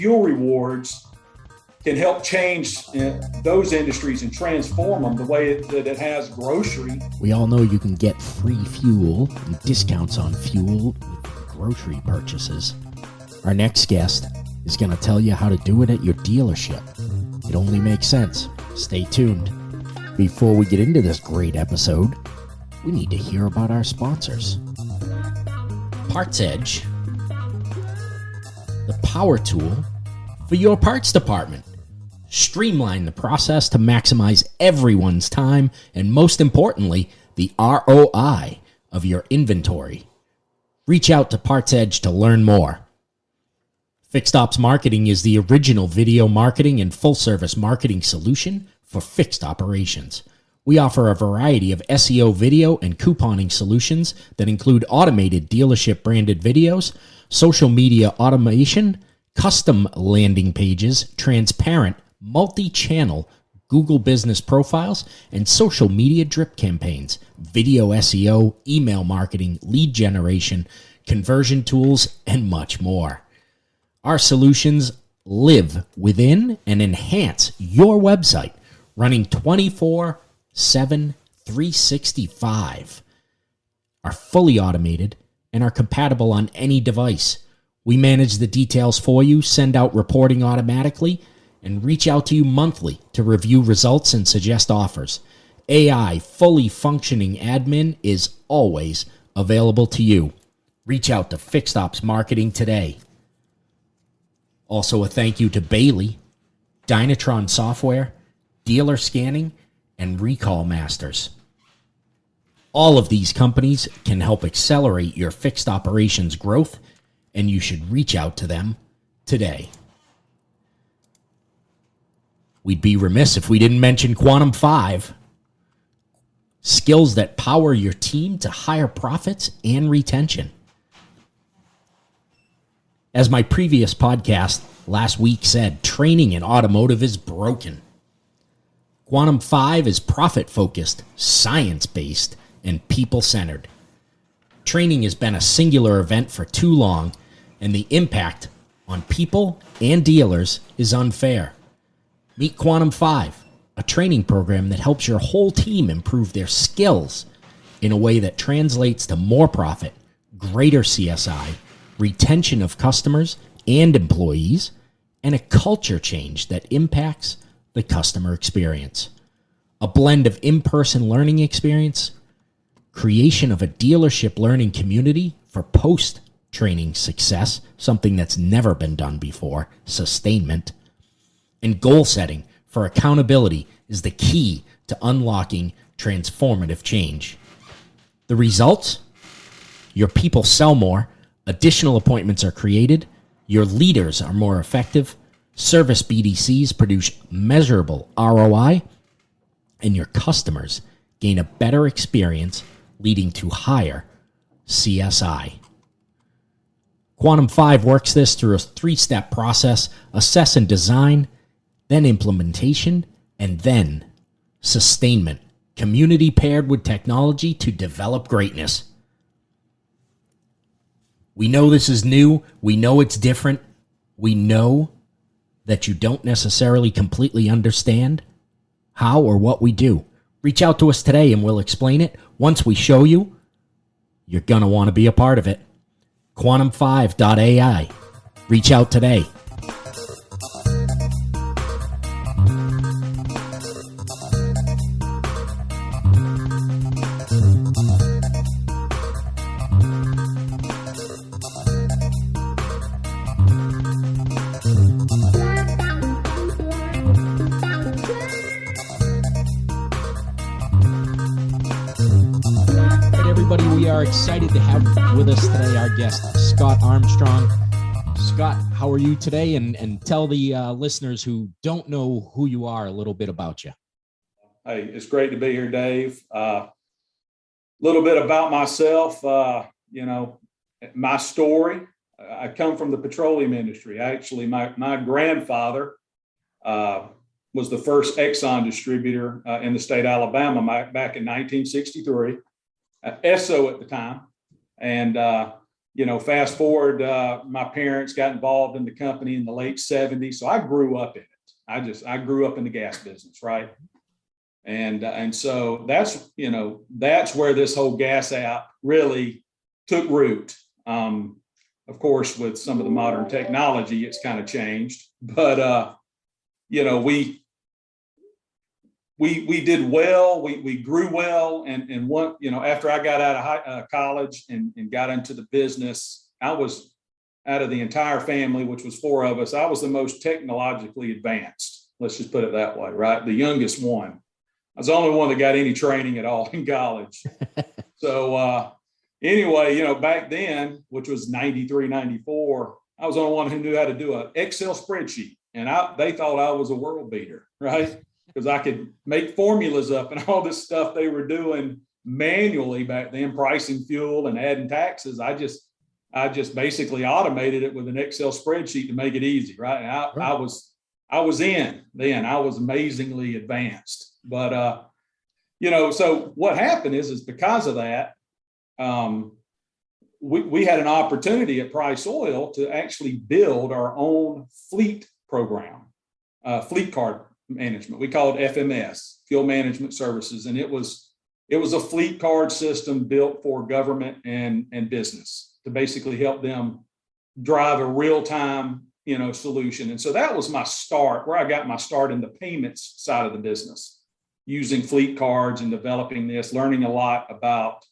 fuel rewards can help change those industries and transform them the way that it has grocery. We all know you can get free fuel and discounts on fuel with grocery purchases. Our next guest is going to tell you how to do it at your dealership. It only makes sense. Stay tuned. Before we get into this great episode, we need to hear about our sponsors. Parts Edge, the power tool for your parts department. Streamline the process to maximize everyone's time and, most importantly, the ROI of your inventory. Reach out to Parts Edge to learn more. Fixed Ops Marketing is the original video marketing and full-service marketing solution for fixed operations. We offer a variety of SEO video and couponing solutions that include automated dealership-branded videos, social media automation, custom landing pages, transparent multi-channel Google business profiles, and social media drip campaigns, video SEO, email marketing, lead generation, conversion tools, and much more. Our solutions live within and enhance your website, running 24/7, 365, are fully automated, and are compatible on any device. We manage the details for you, send out reporting automatically, and reach out to you monthly to review results and suggest offers. AI fully functioning admin is always available to you. Reach out to Fixed Ops Marketing today. Also a thank you to Bailey, Dynatron Software, Dealer Scanning, and Recall Masters. All of these companies can help accelerate your fixed operations growth, and you should reach out to them today. We'd be remiss if we didn't mention Quantum 5, skills that power your team to higher profits and retention. As my previous podcast last week said, training in automotive is broken. Quantum 5 is profit-focused, science-based, and people-centered. Training has been a singular event for too long, and the impact on people and dealers is unfair. Meet Quantum 5, a training program that helps your whole team improve their skills in a way that translates to more profit, greater CSI, retention of customers and employees, and a culture change that impacts the customer experience. A blend of in-person learning experience, creation of a dealership learning community for post-training success, something that's never been done before, sustainment, and goal setting for accountability is the key to unlocking transformative change. The results? Your people sell more, additional appointments are created, your leaders are more effective, service BDCs produce measurable ROI, and your customers gain a better experience, leading to higher CSI. Quantum 5 works this through a 3-step process: assess and design, then implementation, and then sustainment. Community paired with technology to develop greatness. We know this is new. We know it's different. We know that you don't necessarily completely understand how or what we do. Reach out to us today and we'll explain it. Once we show you, you're going to want to be a part of it. Quantum5.ai. Reach out today. We are excited to have with us today our guest, Scott Armstrong. Scott, how are you today? And tell the listeners who don't know who you are a little bit about you. Hey, it's great to be here, Dave. A little bit about myself, my story. I come from the petroleum industry. Actually, my grandfather was the first Exxon distributor in the state of Alabama back in 1963. Esso at the time, and fast forward, my parents got involved in the company in the late 70s. So I grew up in it. I grew up in the gas business, right? And so that's where this whole gas app really took root. Of course, with some of the modern technology, it's kind of changed, but we did well. We grew well, and one, after I got out of college and got into the business, I was, out of the entire family, which was 4 of us, I was the most technologically advanced. Let's just put it that way, right? The youngest one. I was the only one that got any training at all in college. So anyway, back then, which was 93, 94, I was the only one who knew how to do an Excel spreadsheet. And they thought I was a world beater, right? Because I could make formulas up and all this stuff they were doing manually back then, pricing fuel and adding taxes. I just basically automated it with an Excel spreadsheet to make it easy, right? And I was in then. I was amazingly advanced. But so what happened is because of that, we had an opportunity at Price Oil to actually build our own fleet program, fleet card management. We call it FMS, Fuel Management Services, and it was a fleet card system built for government and business to basically help them drive a real-time solution. And so that was my start, where I got my start in the payments side of the business, using fleet cards and developing this, learning a lot about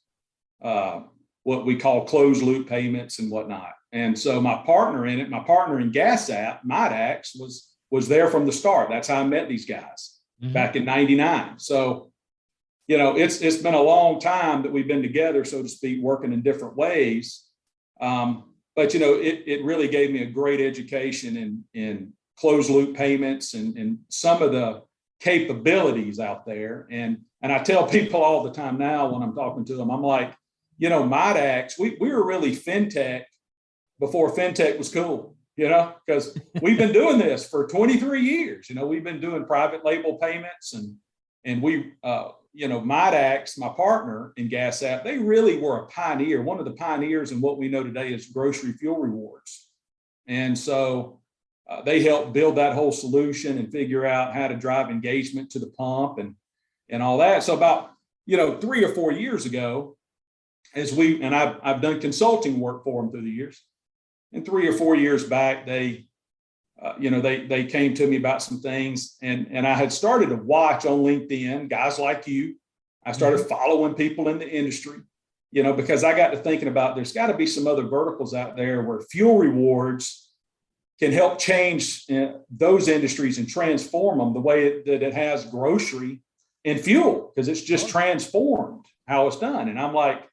what we call closed loop payments and whatnot. And so my partner in Gas App, Midax, was there from the start. That's how I met these guys back in 99. So, it's been a long time that we've been together, so to speak, working in different ways. But, it really gave me a great education in closed loop payments and some of the capabilities out there. And I tell people all the time now when I'm talking to them, I'm like, Midax, we were really Fintech before Fintech was cool, because we've been doing this for 23 years. We've been doing private label payments and we, Midax, my partner in Gas App, they really were a pioneer, one of the pioneers in what we know today as grocery fuel rewards. And so they helped build that whole solution and figure out how to drive engagement to the pump and all that. So about, 3 or 4 years ago, I've done consulting work for them through the years. And 3 or 4 years back, they came to me about some things, and I had started to watch on LinkedIn guys like you. I started following people in the industry, because I got to thinking about there's got to be some other verticals out there where fuel rewards can help change those industries and transform them the way that it has grocery and fuel, because it's just transformed how it's done. And I'm like,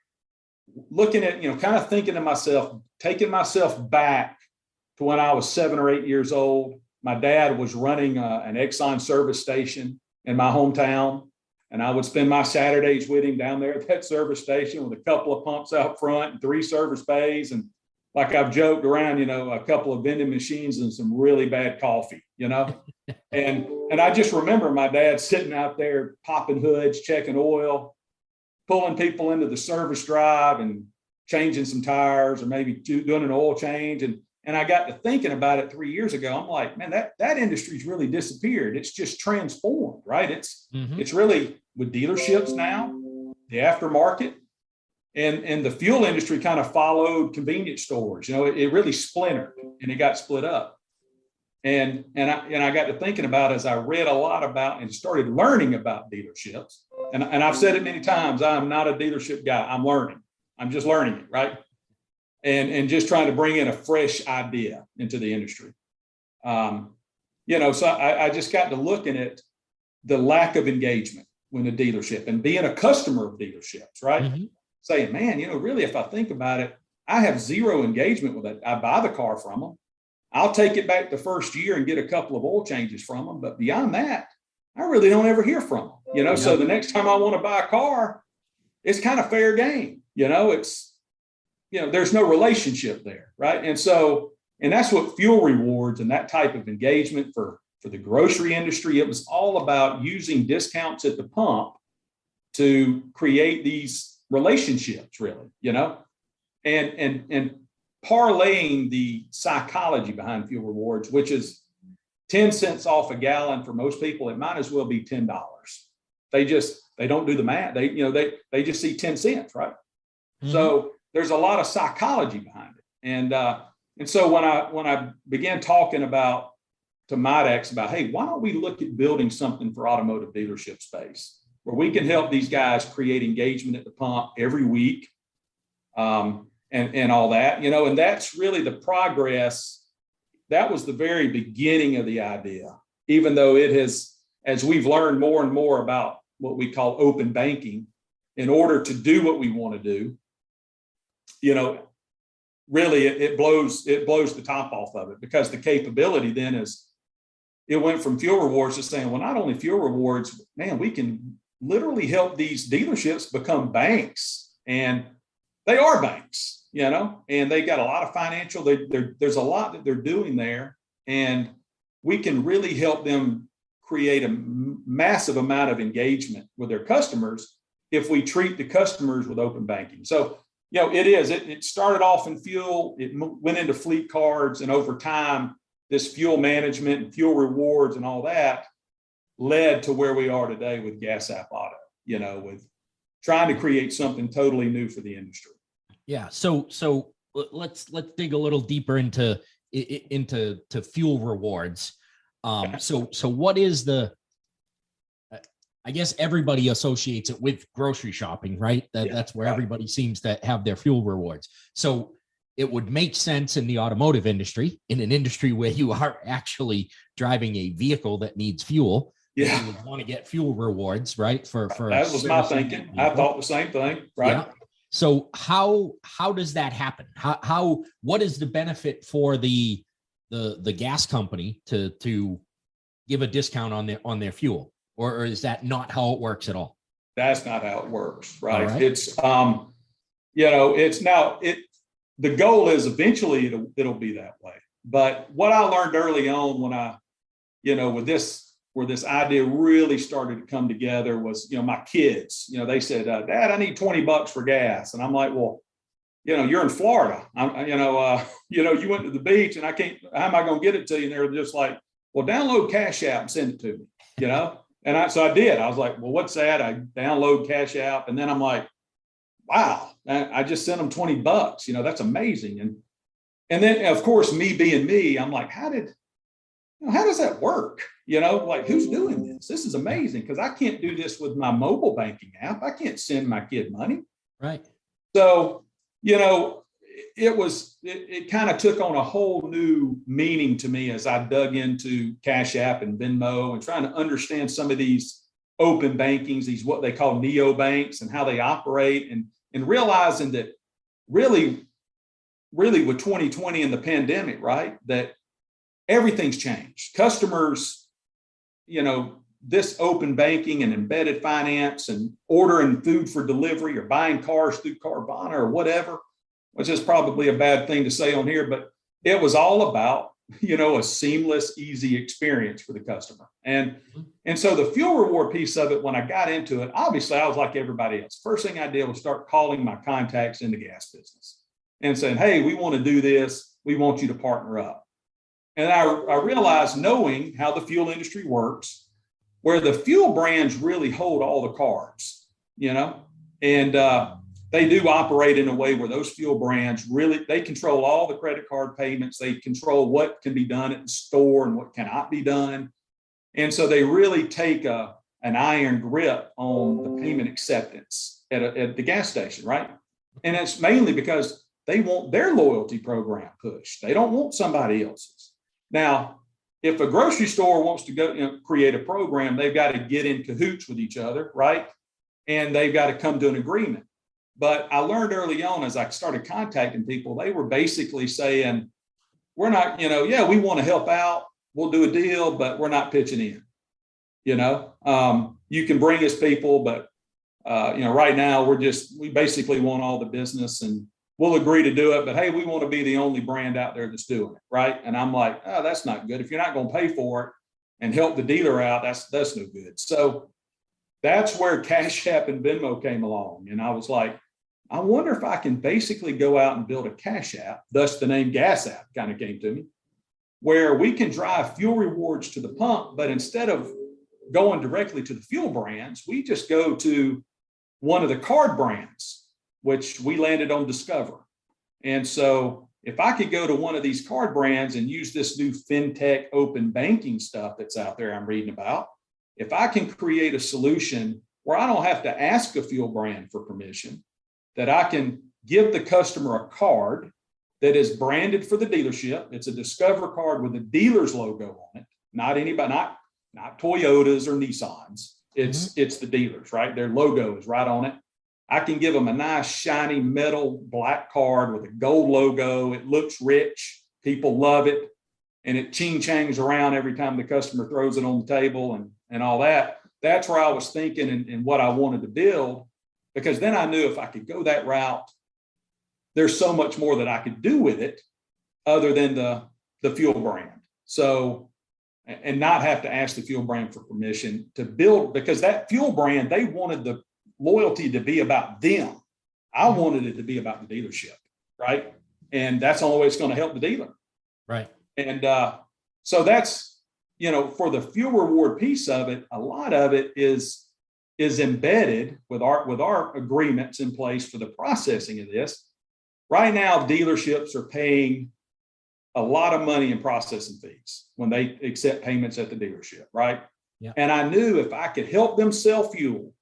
looking at, kind of thinking to myself, taking myself back to when I was 7 or 8 years old. My dad was running an Exxon service station in my hometown, and I would spend my Saturdays with him down there at that service station with a couple of pumps out front and 3 service bays. And like I've joked around, a couple of vending machines and some really bad coffee, and I just remember my dad sitting out there popping hoods, checking oil, pulling people into the service drive and changing some tires or maybe doing an oil change. And I got to thinking about it 3 years ago. I'm like, man, that industry's really disappeared. It's just transformed, right? It's really with dealerships now, the aftermarket, and the fuel industry kind of followed convenience stores. It really splintered and it got split up. And I got to thinking about, as I read a lot about and started learning about dealerships, and I've said it many times, I'm not a dealership guy. I'm learning. I'm just learning it, right? And just trying to bring in a fresh idea into the industry. So I just got to looking at the lack of engagement with a dealership and being a customer of dealerships, right? Saying, man, really, if I think about it, I have zero engagement with it. I buy the car from them. I'll take it back the first year and get a couple of oil changes from them. But beyond that, I really don't ever hear from them, So the next time I want to buy a car, it's kind of fair game. It's, there's no relationship there. Right. And that's what fuel rewards and that type of engagement for the grocery industry. It was all about using discounts at the pump to create these relationships, really, and parlaying the psychology behind fuel rewards, which is 10 cents off a gallon for most people, it might as well be $10. They don't do the math. They just see 10 cents, right? Mm-hmm. So there's a lot of psychology behind it. And so when I began talking to MIDAX about, hey, why don't we look at building something for automotive dealership space where we can help these guys create engagement at the pump every week, and all that, and that's really the progress. That was the very beginning of the idea, even though it has, as we've learned more and more about what we call open banking, in order to do what we want to do, really it blows the top off of it, because the capability then is, it went from fuel rewards to saying, well, not only fuel rewards, man, we can literally help these dealerships become banks, and they are banks, and they got a lot of financial, there's a lot that they're doing there, and we can really help them create a massive amount of engagement with their customers if we treat the customers with open banking. So, it started off in fuel, it went into fleet cards, and over time, this fuel management and fuel rewards and all that led to where we are today with Gas App Auto, with trying to create something totally new for the industry. Yeah. So let's dig a little deeper into fuel rewards. So what is I guess everybody associates it with grocery shopping, right? That's where everybody seems to have their fuel rewards. So it would make sense in the automotive industry, in an industry where you are actually driving a vehicle that needs fuel. Yeah. You would want to get fuel rewards, right? For that was my thinking. I thought the same thing, right? Yeah. So how does that happen? What is the benefit for the gas company to give a discount on their fuel, or is that not how it works at all? That's not how it works, right? It's the goal is eventually it'll be that way. But what I learned early on when I, where this idea really started to come together was, my kids, they said, Dad, I need $20 for gas. And I'm like, well, you're in Florida. You went to the beach and how am I going to get it to you? And they're just like, well, download Cash App and send it to me, And so I did. I was like, well, what's that? I download Cash App. And then I'm like, wow, I just sent them $20. That's amazing. And then, of course, me being me, I'm like, how does that work? Who's doing this? This is amazing, because I can't do this with my mobile banking app. I can't send my kid money. Right. So, it kind of took on a whole new meaning to me as I dug into Cash App and Venmo and trying to understand some of these open bankings, these what they call neobanks, and how they operate, and realizing that really with 2020 and the pandemic, right, that everything's changed. Customers, this open banking and embedded finance and ordering food for delivery or buying cars through Carvana or whatever, which is probably a bad thing to say on here, but it was all about, a seamless, easy experience for the customer. And so the fuel reward piece of it, when I got into it, obviously I was like everybody else. First thing I did was start calling my contacts in the gas business and saying, hey, we want to do this. We want you to partner up. And I realized, knowing how the fuel industry works, where the fuel brands really hold all the cards, and they do operate in a way where those fuel brands they control all the credit card payments. They control what can be done at the store and what cannot be done. And so they really take an iron grip on the payment acceptance at the gas station, right? And it's mainly because they want their loyalty program pushed. They don't want somebody else's. Now, if a grocery store wants to go create a program, they've got to get in cahoots with each other, right? And they've got to come to an agreement. But I learned early on, as I started contacting people, they were basically saying, we're not, we want to help out. We'll do a deal, but we're not pitching in. You can bring us people, but, right now we basically want all the business, and we'll agree to do it. But hey, we want to be the only brand out there that's doing it. Right. And I'm like, oh, that's not good. If you're not going to pay for it and help the dealer out, that's no good. So that's where Cash App and Venmo came along. And I was like, I wonder if I can basically go out and build a cash app, thus the name Gas App kind of came to me, where we can drive fuel rewards to the pump, but instead of going directly to the fuel brands, we just go to one of the card brands, which we landed on Discover. And so if I could go to one of these card brands and use this new Fintech open banking stuff that's out there I'm reading about, if I can create a solution where I don't have to ask a fuel brand for permission, that I can give the customer a card that is branded for the dealership. It's a Discover card with a dealer's logo on it, not anybody, not Toyotas or Nissans. It's the dealers, right? Their logo is right on it. I can give them a nice shiny metal black card with a gold logo. It looks rich. People love it. And it ching-changs around every time the customer throws it on the table and all that. That's where I was thinking and what I wanted to build, because then I knew if I could go that route, there's so much more that I could do with it other than the fuel brand. So, and not have to ask the fuel brand for permission to build, because that fuel brand, they wanted the loyalty to be about them. I wanted it to be about the dealership, right? And that's the only way it's going to help the dealer. Right. And so that's, for the fuel reward piece of it, a lot of it is embedded with our agreements in place for the processing of this. Right now, dealerships are paying a lot of money in processing fees when they accept payments at the dealership, right? Yeah. And I knew if I could help them sell fuel,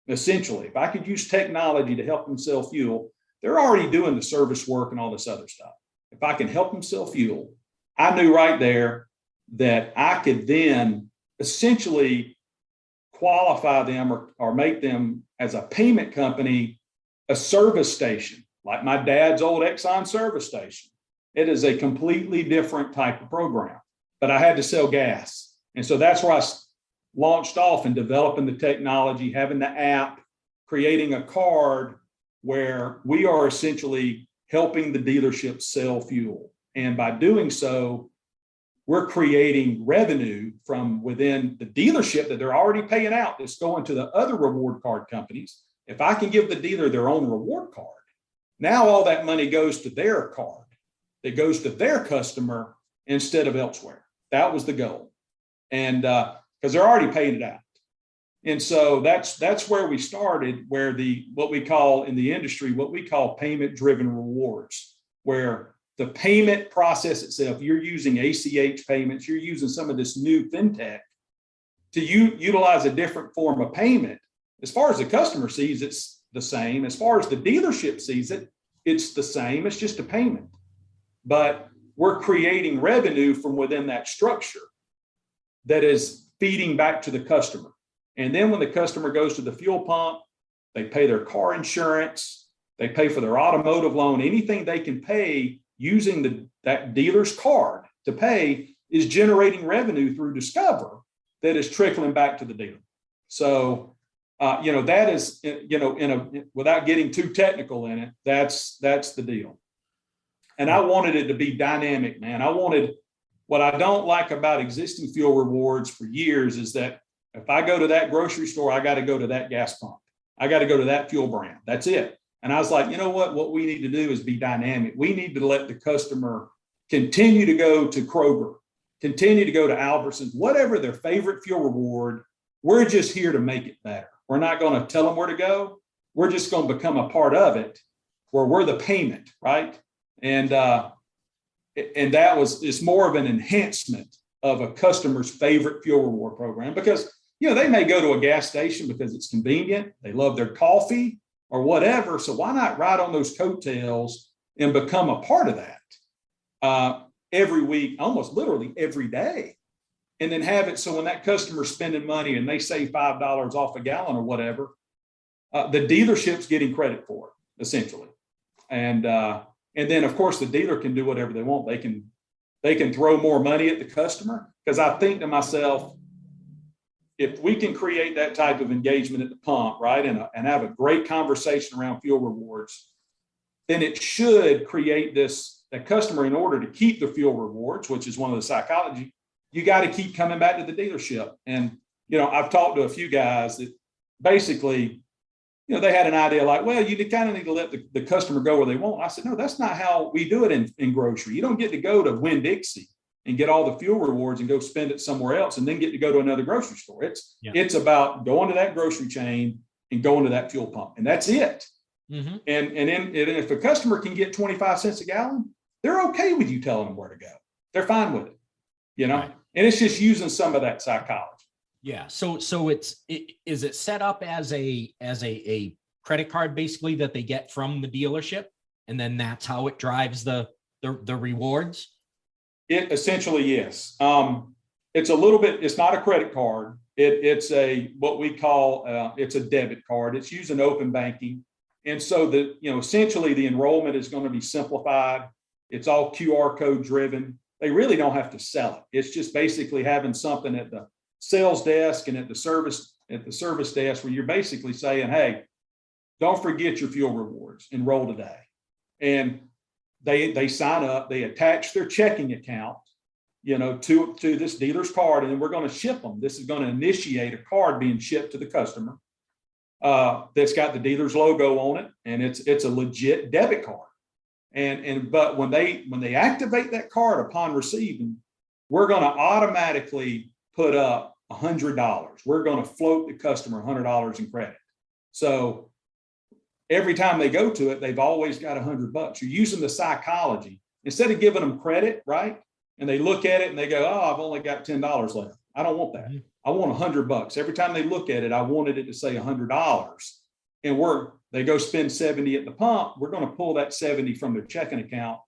essentially, if I could use technology to help them sell fuel, they're already doing the service work and all this other stuff. If I can help them sell fuel, I knew right there that I could then essentially qualify them or make them as a payment company, a service station, like my dad's old Exxon service station. It is a completely different type of program, but I had to sell gas. And so that's where I launched off in developing the technology, having the app, creating a card where we are essentially helping the dealership sell fuel. And by doing so, we're creating revenue from within the dealership that they're already paying out that's going to the other reward card companies. If I can give the dealer their own reward card, now all that money goes to their card. It goes to their customer instead of elsewhere. That was the goal. And because they're already paying it out. And so that's where we started, where what we call in the industry, what we call payment-driven rewards, where the payment process itself, you're using ACH payments, you're using some of this new Fintech to utilize a different form of payment. As far as the customer sees, it's the same. As far as the dealership sees it, it's the same. It's just a payment. But we're creating revenue from within that structure that is feeding back to the customer. And then when the customer goes to the fuel pump, they pay their car insurance, they pay for their automotive loan, anything they can pay using that dealer's card to pay is generating revenue through Discover that is trickling back to the dealer. So, that is, without getting too technical in it, that's the deal. And I wanted it to be dynamic, man. What I don't like about existing fuel rewards for years is that if I go to that grocery store, I got to go to that gas pump. I got to go to that fuel brand. That's it. And I was like, you know what we need to do is be dynamic. We need to let the customer continue to go to Kroger, continue to go to Albertsons, whatever their favorite fuel reward. We're just here to make it better. We're not going to tell them where to go. We're just going to become a part of it where we're the payment, right? And it's more of an enhancement of a customer's favorite fuel reward program, because they may go to a gas station because it's convenient, they love their coffee or whatever. So why not ride on those coattails and become a part of that every week, almost literally every day, and then have it so when that customer's spending money and they save $5 off a gallon or whatever, the dealership's getting credit for it essentially, and then, of course, the dealer can do whatever they want. They can throw more money at the customer, because I think to myself, if we can create that type of engagement at the pump, right, and have a great conversation around fuel rewards, then it should create that customer. In order to keep the fuel rewards, which is one of the psychology, you got to keep coming back to the dealership. And I've talked to a few guys that basically they had an idea like, well, you kind of need to let the customer go where they want. I said, no, that's not how we do it in grocery. You don't get to go to Winn-Dixie and get all the fuel rewards and go spend it somewhere else and then get to go to another grocery store. It's about going to that grocery chain and going to that fuel pump, and that's it. Mm-hmm. And if a customer can get 25 cents a gallon, they're okay with you telling them where to go. They're fine with it, Right. And it's just using some of that psychology. Yeah. So is it set up as a credit card basically that they get from the dealership, and then that's how it drives the rewards? It essentially, yes. It's a little bit. It's not a credit card. It's what we call it's a debit card. It's using open banking, and so essentially the enrollment is going to be simplified. It's all QR code driven. They really don't have to sell it. It's just basically having something at the sales desk and at the service desk where you're basically saying, hey, don't forget your fuel rewards, enroll today. And they sign up, they attach their checking account, to this dealer's card, and then we're going to ship them. This is going to initiate a card being shipped to the customer that's got the dealer's logo on it, and it's a legit debit card. But when they activate that card upon receiving, we're going to automatically put up $100. We're going to float the customer $100 in credit. So every time they go to it, they've always got $100. You're using the psychology instead of giving them credit, right? And they look at it and they go, "Oh, I've only got $10 left. I don't want that. I want $100." Every time they look at it, I wanted it to say $100. And they go spend 70 at the pump. We're going to pull that 70 from their checking account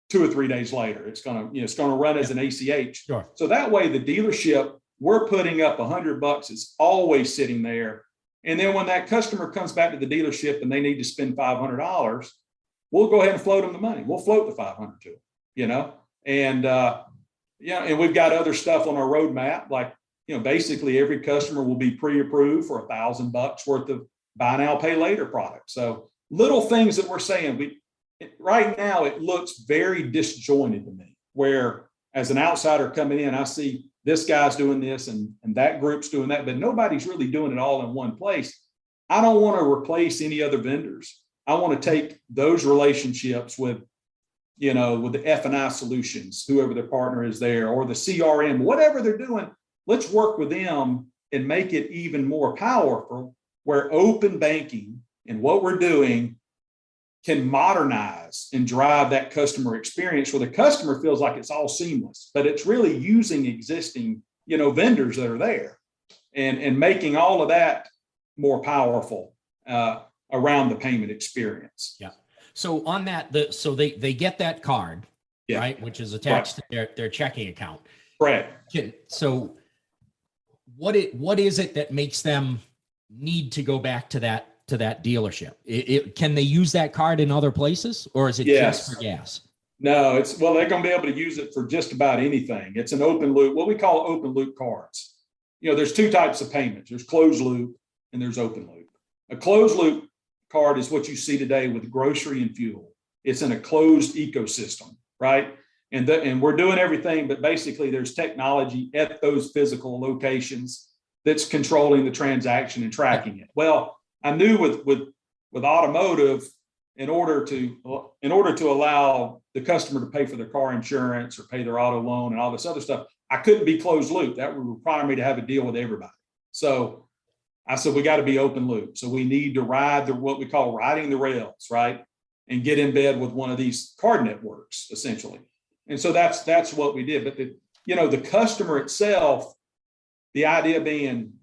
2 or 3 days later. It's going to run as an ACH. Sure. So that way the dealership, we're putting up $100. It's always sitting there. And then when that customer comes back to the dealership and they need to spend $500, we'll go ahead and float them the money. We'll float the 500 to them, and and we've got other stuff on our roadmap. Like, basically every customer will be pre-approved for $1,000 worth of buy now, pay later products. So little things that we're saying, right now it looks very disjointed to me, where as an outsider coming in, I see this guy's doing this and that group's doing that, but nobody's really doing it all in one place. I don't want to replace any other vendors. I want to take those relationships with the F&I solutions, whoever their partner is there, or the CRM, whatever they're doing, let's work with them and make it even more powerful, where open banking and what we're doing can modernize and drive that customer experience where the customer feels like it's all seamless, but it's really using existing, vendors that are there and making all of that more powerful around the payment experience. Yeah. So on that, so they get that card, right, which is attached to their checking account. Correct. So what is it that makes them need to go back to that dealership? Can they use that card in other places, or is it just for gas? No, they're going to be able to use it for just about anything. It's an open loop, what we call open loop cards. There's 2 types of payments. There's closed loop and there's open loop. A closed loop card is what you see today with grocery and fuel. It's in a closed ecosystem, right? And we're doing everything, but basically there's technology at those physical locations that's controlling the transaction and tracking it. Well, I knew with automotive, in order to allow the customer to pay for their car insurance or pay their auto loan and all this other stuff, I couldn't be closed loop. That would require me to have a deal with everybody. So I said, we got to be open loop. So we need to ride what we call riding the rails, right? And get in bed with one of these card networks, essentially. And so that's what we did. But the customer itself, the idea being,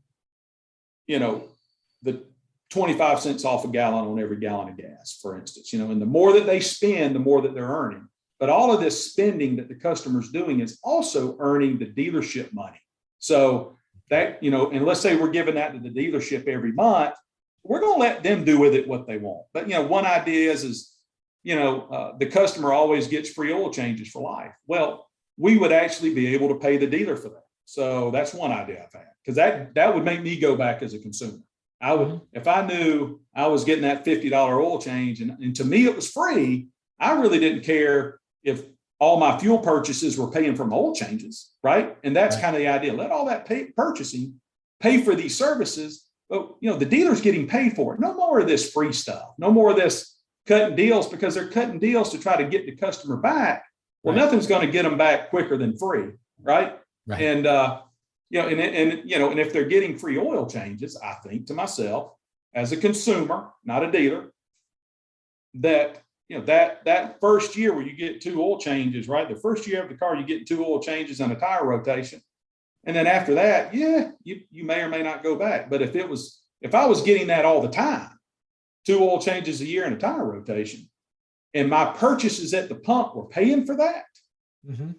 the 25 cents off a gallon on every gallon of gas, for instance, and the more that they spend, the more that they're earning. But all of this spending that the customer's doing is also earning the dealership money. So that, and let's say we're giving that to the dealership every month, we're going to let them do with it what they want. But, one idea is the customer always gets free oil changes for life. Well, we would actually be able to pay the dealer for that. So that's one idea I've had, because that would make me go back as a consumer. I would, if I knew I was getting that $50 oil change and to me it was free, I really didn't care if all my fuel purchases were paying from oil changes, right? And that's kind of the idea. Let all that purchasing pay for these services, But, the dealer's getting paid for it. No more of this free stuff. No more of this cutting deals, because they're cutting deals to try to get the customer back. Well, Right. nothing's going to get them back quicker than free, right? Right. And and if they're getting free oil changes, I think to myself, as a consumer, not a dealer, that that first year where you get 2 oil changes, right? The first year of the car, you get 2 oil changes and a tire rotation. And then after that, you may or may not go back. But if I was getting that all the time, 2 oil changes a year and a tire rotation, and my purchases at the pump were paying for that,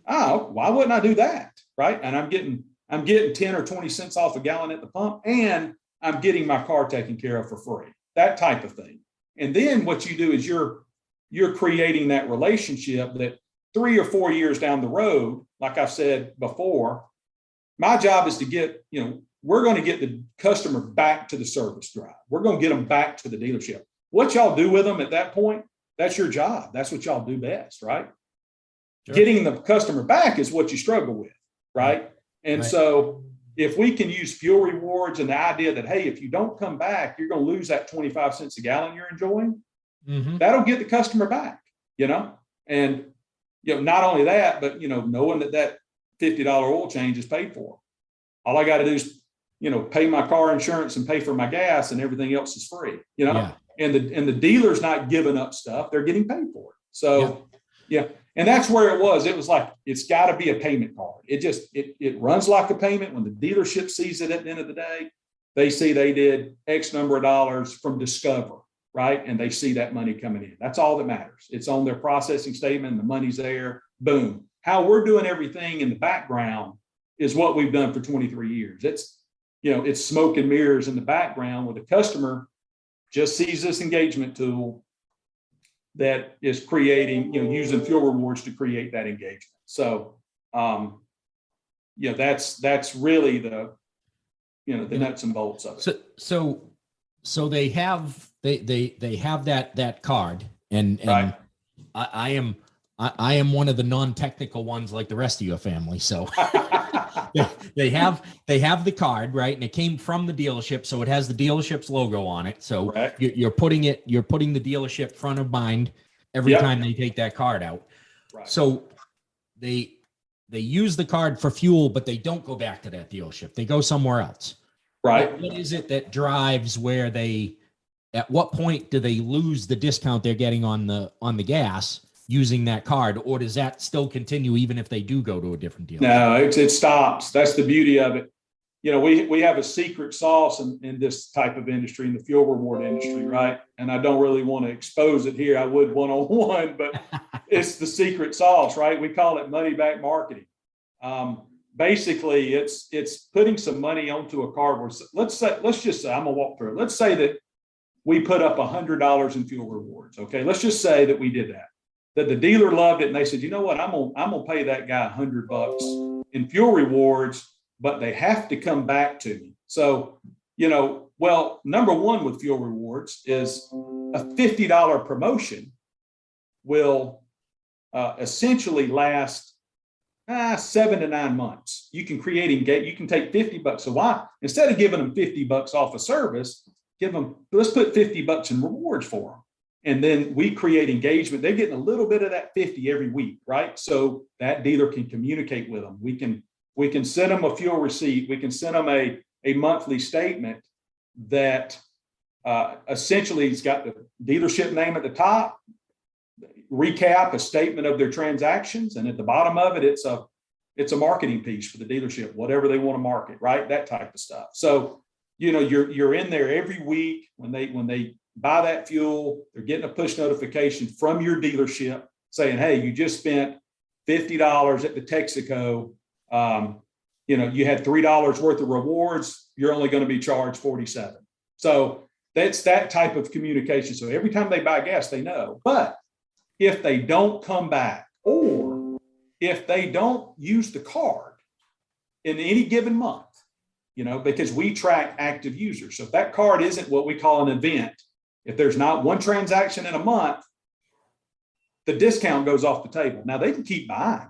why wouldn't I do that? Right. And I'm getting 10 or 20 cents off a gallon at the pump, and I'm getting my car taken care of for free, that type of thing. And then what you do is you're creating that relationship that 3 or 4 years down the road, like I've said before, my job is to get, we're going to get the customer back to the service drive. We're going to get them back to the dealership. What y'all do with them at that point, that's your job. That's what y'all do best, right? Sure. Getting the customer back is what you struggle with, right? And so if we can use fuel rewards and the idea that, hey, if you don't come back, you're going to lose that 25 cents a gallon you're enjoying, that'll get the customer back, and, not only that, but, knowing that $50 oil change is paid for. All I got to do is, pay my car insurance and pay for my gas, and everything else is free, and the dealer's not giving up stuff. They're getting paid for it. So, and that's where it was. It was like, it's got to be a payment card. It runs like a payment. When the dealership sees it at the end of the day, they see they did X number of dollars from Discover, right? And they see that money coming in. That's all that matters. It's on their processing statement. The money's there. Boom. How we're doing everything in the background is what we've done for 23 years. It's smoke and mirrors in the background, where the customer just sees this engagement tool that is creating, using fuel rewards to create that engagement. So, that's really the nuts and bolts of it. So they have that card, and right. I am one of the non-technical ones, like the rest of your family. So they have the card, right? And it came from the dealership, so it has the dealership's logo on it. So you're putting the dealership front of mind every time they take that card out. Right. So they use the card for fuel, but they don't go back to that dealership. They go somewhere else. Right. What is it that drives where at what point do they lose the discount they're getting on the gas using that card, or does that still continue even if they do go to a different dealer? No, it stops. That's the beauty of it. We have a secret sauce in this type of industry, in the fuel reward industry, right? And I don't really want to expose it here. I would one-on-one, but it's the secret sauce, right? We call it money back marketing. Basically, it's putting some money onto a card where, let's just say, I'm gonna walk through it. Let's say that we put up $100 in fuel rewards. Okay, let's just say that we did that the dealer loved it, and they said, you know what, I'm gonna pay that guy $100 in fuel rewards, but they have to come back to me. So, well, number one with fuel rewards is a $50 promotion will essentially last 7 to 9 months. You can you can take $50. So why, instead of giving them $50 off a service, let's put $50 in rewards for them. And then we create engagement. They're getting a little bit of that 50 every week, right? So that dealer can communicate with them. We can send them a fuel receipt. We can send them a monthly statement that essentially it's got the dealership name at the top, recap, a statement of their transactions, and at the bottom of it, it's a marketing piece for the dealership, whatever they want to market, right? That type of stuff. So, you're in there every week when they buy that fuel, they're getting a push notification from your dealership saying, hey, you just spent $50 at the Texaco. You had $3 worth of rewards. You're only going to be charged $47. So that's that type of communication. So every time they buy gas, they know. But if they don't come back, or if they don't use the card in any given month, because we track active users. So if that card isn't what we call an event, if there's not one transaction in a month, the discount goes off the table. Now they can keep buying.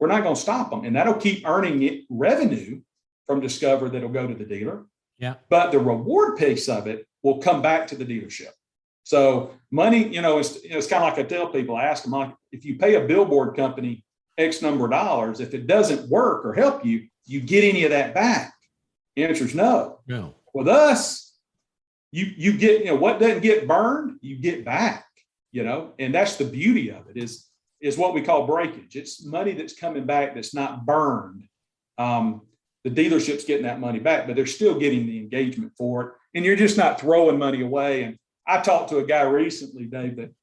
We're not going to stop them. And that'll keep earning revenue from Discover that'll go to the dealer. Yeah. But the reward piece of it will come back to the dealership. So money, it's kind of like I tell people, I ask them, like, if you pay a billboard company X number of dollars, if it doesn't work or help you, you get any of that back? The answer is no. No. With us, you get, what doesn't get burned, you get back, and that's the beauty of it is what we call breakage. It's money that's coming back that's not burned. The dealership's getting that money back, but they're still getting the engagement for it. And you're just not throwing money away. And I talked to a guy recently, Dave, that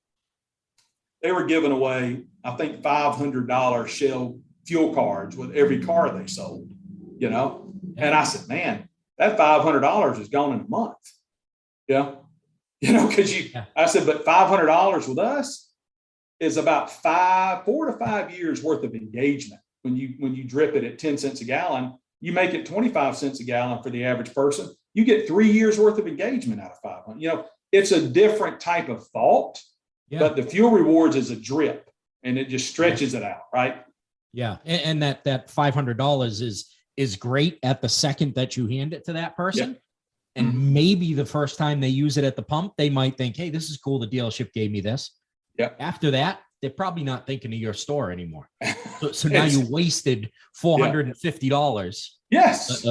they were giving away, I think, $500 Shell fuel cards with every car they sold, And I said, man, that $500 is gone in a month. Yeah. Because I said, but $500 with us is about 4 to 5 years worth of engagement. When you drip it at 10 cents a gallon, you make it 25 cents a gallon for the average person. You get 3 years worth of engagement out of 500. It's a different type of thought, but the fuel rewards is a drip and it just stretches it out. Right. Yeah. And that $500 is great at the second that you hand it to that person. Yeah. And maybe the first time they use it at the pump, they might think, hey, this is cool. The dealership gave me this. Yeah. After that, they're probably not thinking of your store anymore. So now you wasted $450. Yes.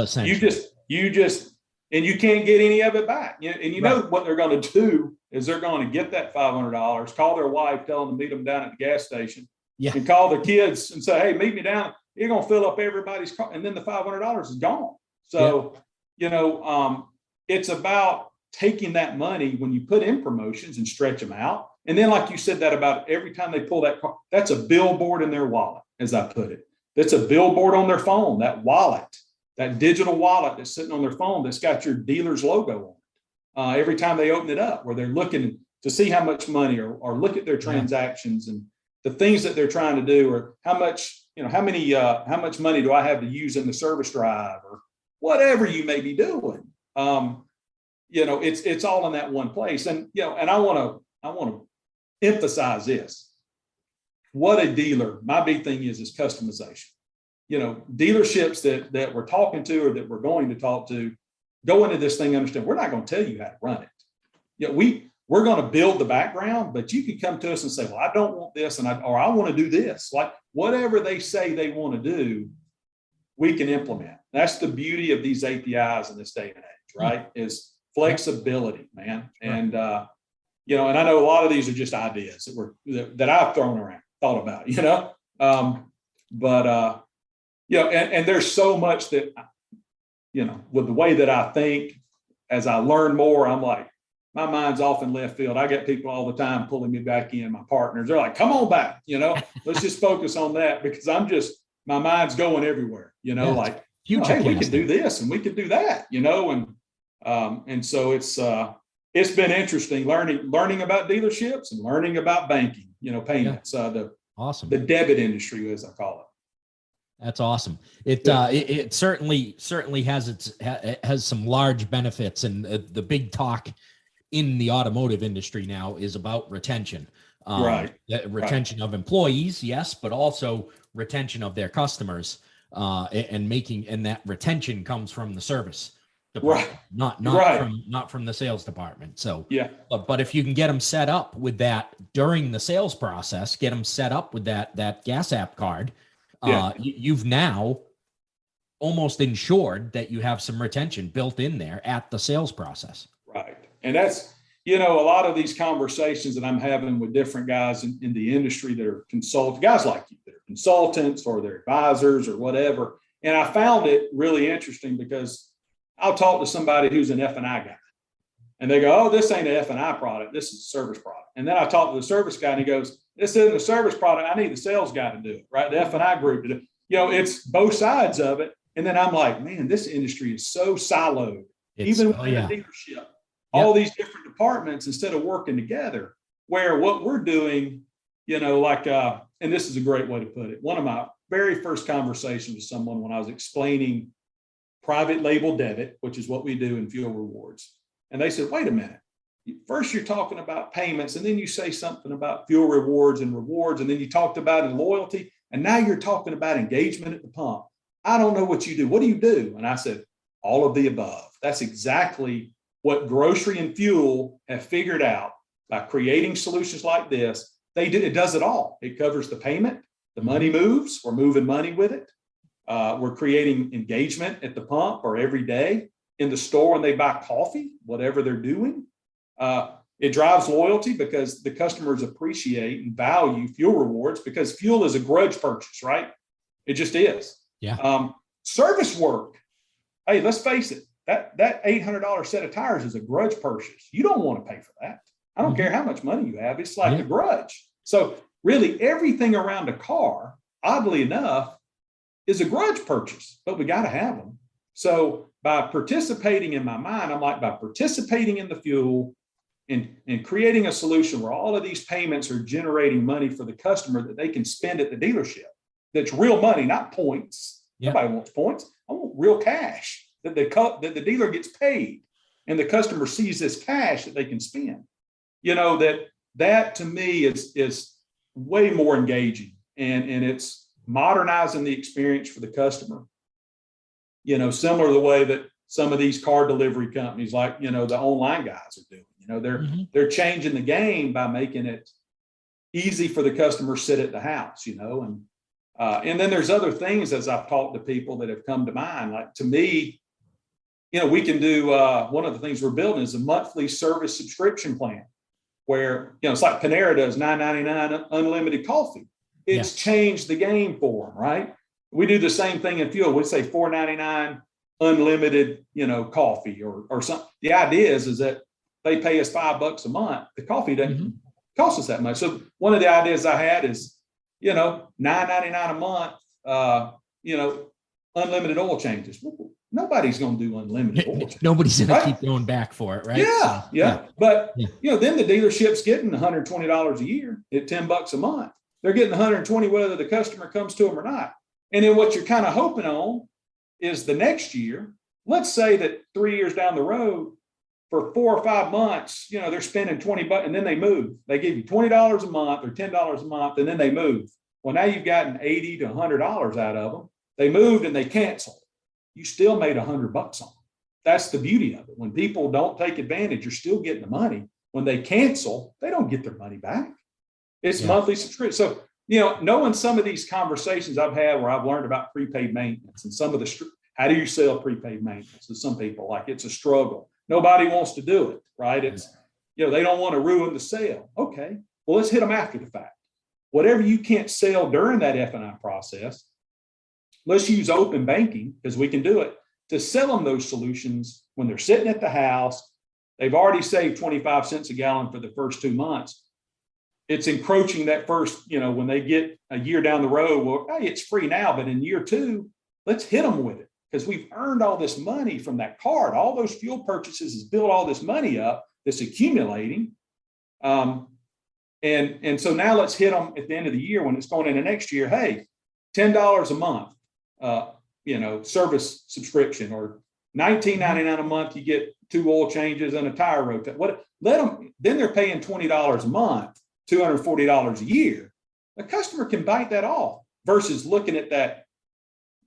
You just, and you can't get any of it back. And know what they're going to do is they're going to get that $500, call their wife, tell them to meet them down at the gas station, and call their kids and say, hey, meet me down. You're going to fill up everybody's car. And then the $500 is gone. So, it's about taking that money when you put in promotions and stretch them out. And then, like you said, that about every time they pull that car, that's a billboard in their wallet, as I put it. That's a billboard on their phone, that wallet, that digital wallet that's sitting on their phone that's got your dealer's logo on it. Every time they open it up, where they're looking to see how much money or look at their transactions and the things that they're trying to do, or how much, how much money do I have to use in the service drive, or whatever you may be doing. It's all in that one place. And, and I want to emphasize this. What a dealer, my big thing is customization. Dealerships that we're talking to or that we're going to talk to, go into this thing, understand we're not going to tell you how to run it. We're going to build the background, but you can come to us and say, well, I don't want this, or I want to do this. Like whatever they say they want to do, we can implement. That's the beauty of these APIs in this day and age, right? Is flexibility, man. And and I know a lot of these are just ideas that I've thought about, and there's so much that, with the way that I think, as I learn more, I'm like, my mind's off in left field. I get people all the time pulling me back in, my partners. They're like, come on back, let's just focus on that, because my mind's going everywhere, like, hey, we can do this and we can do that, and so it's been interesting learning about dealerships and learning about banking, payments, the debit industry, as I call it. That's awesome. It certainly has some large benefits, and the big talk in the automotive industry now is about retention. Retention of employees, yes, but also retention of their customers, and that retention comes from the service department, not from the sales department. So but if you can get them set up with that during the sales process, get them set up with that gas app card, you've now almost ensured that you have some retention built in there at the sales process. Right. And that's, a lot of these conversations that I'm having with different guys in the industry that are guys like you, that are consultants or they're advisors or whatever. And I found it really interesting because I'll talk to somebody who's an F&I guy and they go, oh, this ain't an F&I product. This is a service product. And then I talk to the service guy and he goes, this isn't a service product. I need the sales guy to do it, right? The F&I group to do it. It's both sides of it. And then I'm like, man, this industry is so siloed. Even within a dealership, all these different departments, instead of working together, where what we're doing, and this is a great way to put it. One of my very first conversations with someone when I was explaining private label debit, which is what we do in fuel rewards. And they said, wait a minute. First, you're talking about payments, and then you say something about fuel rewards, and then you talked about in loyalty, and now you're talking about engagement at the pump. I don't know what you do. What do you do? And I said, all of the above. That's exactly what grocery and fuel have figured out by creating solutions like this. It does it all. It covers the payment, the money moves, we're moving money with it. We're creating engagement at the pump or every day in the store when they buy coffee, whatever they're doing. It drives loyalty because the customers appreciate and value fuel rewards, because fuel is a grudge purchase, right? It just is. Yeah. Service work. Hey, let's face it. That $800 set of tires is a grudge purchase. You don't want to pay for that. I don't care how much money you have. It's like a grudge. So really everything around a car, oddly enough, is a grudge purchase, but we got to have them. So by participating, in my mind, I'm like, by participating in the fuel and creating a solution where all of these payments are generating money for the customer that they can spend at the dealership. That's real money, not points. Nobody wants points. I want real cash that the dealer gets paid and the customer sees this cash that they can spend. You know, that to me is way more engaging, and it's modernizing the experience for the customer. You know, similar to the way that some of these car delivery companies, like, you know, the online guys are doing. You know, they're changing the game by making it easy for the customer to sit at the house, you know, and then there's other things, as I've talked to people, that have come to mind. Like, to me, you know, we can do, one of the things we're building is a monthly service subscription plan where, you know, it's like Panera does $9.99 unlimited coffee. It's changed the game for them, right? We do the same thing in fuel. We say $4.99 unlimited, you know, coffee or something. The idea is that they pay us $5 a month. The coffee doesn't cost us that much. So one of the ideas I had is, you know, $9.99 a month, you know, unlimited oil changes. Nobody's going to do unlimited oil changes. Nobody's going to keep going back for it, right? Yeah. So, but, you know, then the dealership's getting $120 a year at $10 a month. They're getting $120 whether the customer comes to them or not. And then what you're kind of hoping on is the next year, let's say that 3 years down the road, for 4 or 5 months, you know, they're spending $20 and then they move. They give you $20 a month or $10 a month, and then they move. Well, now you've gotten $80 to $100 out of them. They moved and they canceled. You still made $100 on them. That's the beauty of it. When people don't take advantage, you're still getting the money. When they cancel, they don't get their money back. It's monthly subscription. So, you know, knowing some of these conversations I've had where I've learned about prepaid maintenance and some of how do you sell prepaid maintenance to some people? Like, it's a struggle. Nobody wants to do it, right? It's, you know, they don't want to ruin the sale. Okay, well, let's hit them after the fact. Whatever you can't sell during that F&I process, let's use open banking, because we can do it, to sell them those solutions when they're sitting at the house. They've already saved 25 cents a gallon for the first 2 months. It's encroaching that first, you know, when they get a year down the road, well, hey, it's free now, but in year 2, let's hit them with it, because we've earned all this money from that card. All those fuel purchases has built all this money up that's accumulating. And so now let's hit them at the end of the year when it's going into next year. Hey, $10 a month, you know, service subscription, or $19.99 a month. You get 2 oil changes and a tire rotate. Then they're paying $20 a month, $240 a year. The customer can bite that off versus looking at that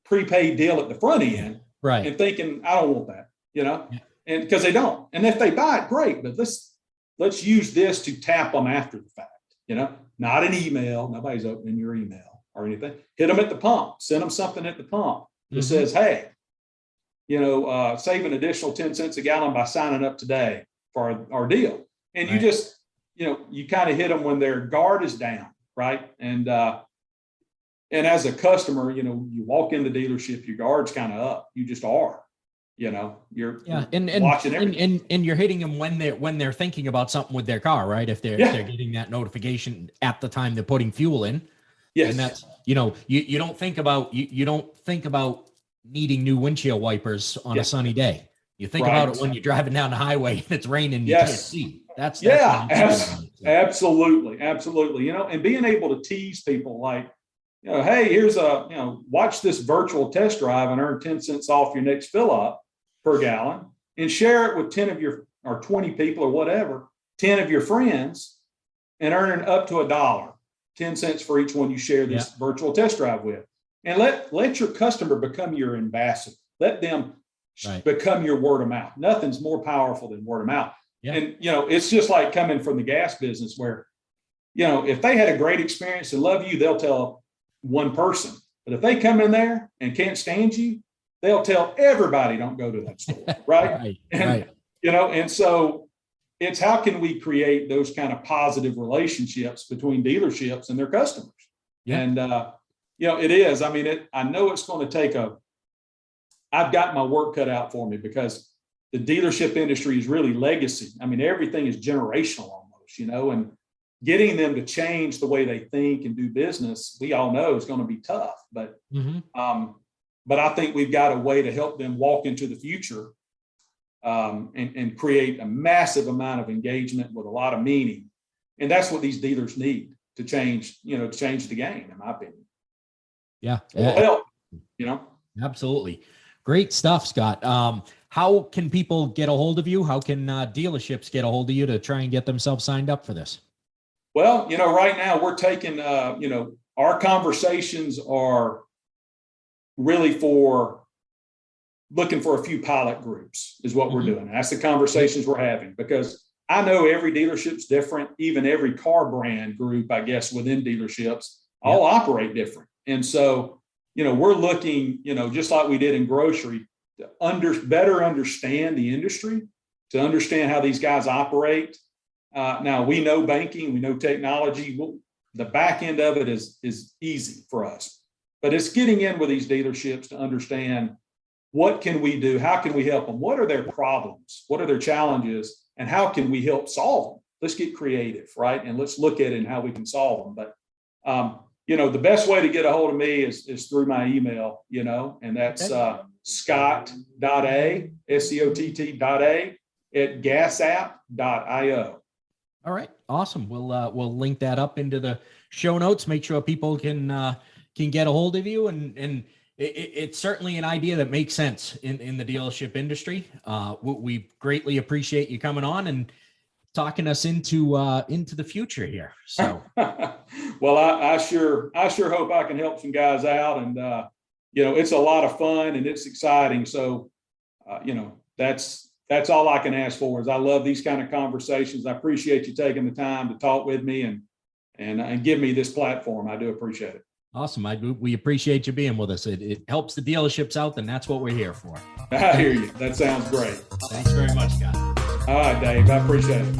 prepaid deal at the front end, right, and thinking, I don't want that, you know, and because they don't. And if they buy it, great, but let's use this to tap them after the fact, you know, not an email. Nobody's opening your email or anything. Hit them at the pump, send them something at the pump that says, hey, you know, save an additional 10 cents a gallon by signing up today for our deal. And you just, you know, you kind of hit them when their guard is down, right? And as a customer, you know, you walk in the dealership, your guard's kind of up. You just are, you know, you're watching everything. And you're hitting them when they're thinking about something with their car, right? If they're getting that notification at the time they're putting fuel in. Yes. And that's, you know, you don't think about needing new windshield wipers on a sunny day. You think about it when you're driving down the highway and it's raining, you can't see. That's absolutely. You know, and being able to tease people like, you know, hey, here's watch this virtual test drive and earn 10 cents off your next fill up per gallon, and share it with 10 of your, or 20 people or whatever, 10 of your friends, and earn up to $1, 10 cents for each one you share this virtual test drive with. And let your customer become your ambassador. Let them become your word of mouth. Nothing's more powerful than word of mouth. Yeah. And, it's just like coming from the gas business where, if they had a great experience and love you, they'll tell one person. But if they come in there and can't stand you, they'll tell everybody don't go to that store. Right. And, and so it's how can we create those kind of positive relationships between dealerships and their customers? Yeah. And, it is. I mean, I know it's going to take I've got my work cut out for me because the dealership industry is really legacy. I mean, everything is generational almost, and getting them to change the way they think and do business, we all know is going to be tough. But, but I think we've got a way to help them walk into the future and create a massive amount of engagement with a lot of meaning. And that's what these dealers need to change, to change the game, in my opinion. Yeah. It'll help, Absolutely. Great stuff, Scott. How can people get a hold of you? How can dealerships get a hold of you to try and get themselves signed up for this? Well, right now we're taking, our conversations are really for looking for a few pilot groups is what we're doing. That's the conversations we're having, because I know every dealership's different. Even every car brand group, I guess, within dealerships all operate different. And so, we're looking, just like we did in grocery, to better understand the industry, to understand how these guys operate. Now we know banking, we know technology. The back end of it is easy for us, but it's getting in with these dealerships to understand what can we do, how can we help them, what are their problems, what are their challenges, and how can we help solve them. Let's get creative, right? And let's look at it and how we can solve them. But the best way to get a hold of me is through my email, and that's Scott.A, SCOTT.A @gasapp.io. All right. Awesome. We'll link that up into the show notes. Make sure people can get a hold of you. And it's certainly an idea that makes sense in the dealership industry. We greatly appreciate you coming on and talking us into the future here. So, well, I sure hope I can help some guys out, and it's a lot of fun and it's exciting. So, that's all I can ask for. Is I love these kind of conversations. I appreciate you taking the time to talk with me and give me this platform. I do appreciate it. Awesome. We appreciate you being with us. It helps the dealerships out, and that's what we're here for. I hear you. That sounds great. Thanks very much, Scott. All right, Dave. I appreciate it.